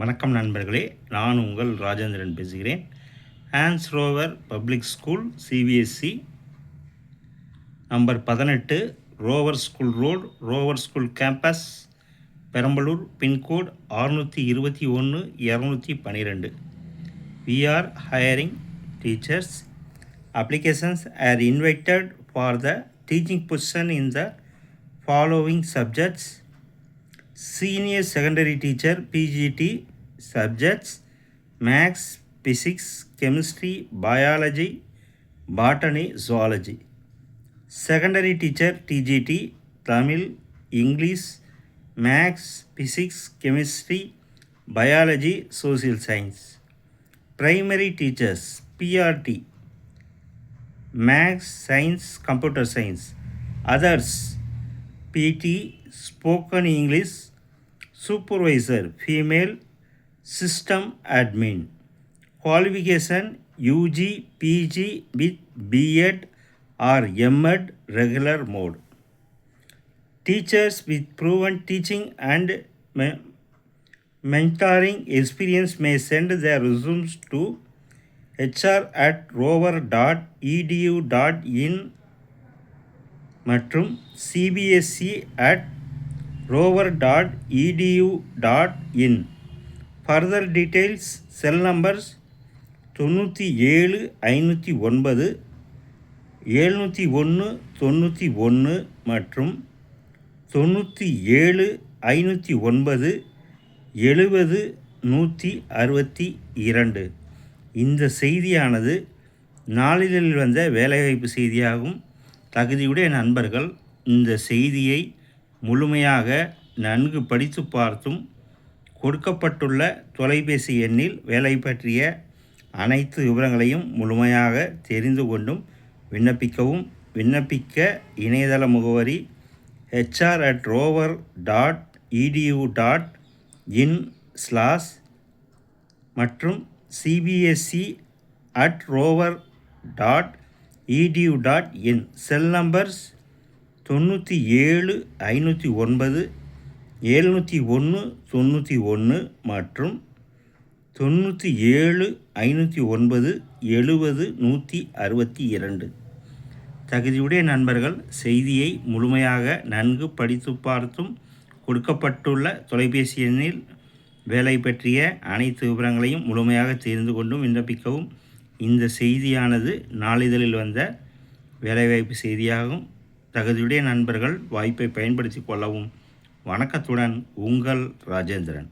வணக்கம் நண்பர்களே, நான் உங்கள் ராஜேந்திரன் பேசுகிறேன். Hans Roever public school CBSE number 18 Roever school road, Roever school campus, Perambalur, pincode 621-212. We are hiring teachers. Applications are invited for the teaching position in the following subjects: Senior Secondary Teacher PGT subjects: Maths, Physics, Chemistry, Biology, Botany, Zoology. Secondary Teacher TGT Tamil, English, Maths, Physics, Chemistry, Biology, Social Science. Primary Teachers PRT Maths, Science, Computer Science. Others PT Spoken English. Supervisor Female. System Admin. Qualification UG PG with B.Ed or M.Ed regular mode. Teachers with proven teaching and mentoring experience may send their resumes to hr@rover.edu.in மற்றும் cbse@rover.edu.in. Further details, cell numbers 97 509 701 மற்றும் 97 509 70 162. இந்த செய்தியானது நாளிதழில் வந்த வேலைவாய்ப்பு செய்தியாகும். தகுதியுடைய நண்பர்கள் இந்த செய்தியை முழுமையாக நன்கு படித்து பார்த்தும் கொடுக்கப்பட்டுள்ள தொலைபேசி எண்ணில் வேலை பற்றிய அனைத்து விவரங்களையும் முழுமையாக தெரிந்து கொண்டும் விண்ணப்பிக்கவும். விண்ணப்பிக்க இணையதள முகவரி hr@rover.edu.in/ மற்றும் cbse@rover.edu.in. செல் நம்பர்ஸ் 97 509 701 91 மற்றும் 97 509 70 162. தகுதியுடைய நண்பர்கள் செய்தியை முழுமையாக நன்கு படித்து பார்த்தும் கொடுக்கப்பட்டுள்ள தொலைபேசி எண்ணில் வேலை பற்றிய அனைத்து விவரங்களையும் முழுமையாக தெரிந்து கொண்டும் விண்ணப்பிக்கவும். இந்த செய்தியானது நாளிதழில் வந்த வேலைவாய்ப்பு செய்தியாகும். தகுதியுடைய நண்பர்கள் வாய்ப்பை பயன்படுத்தி கொள்ளவும். வணக்கத்துடன் உங்கள் ராஜேந்திரன்.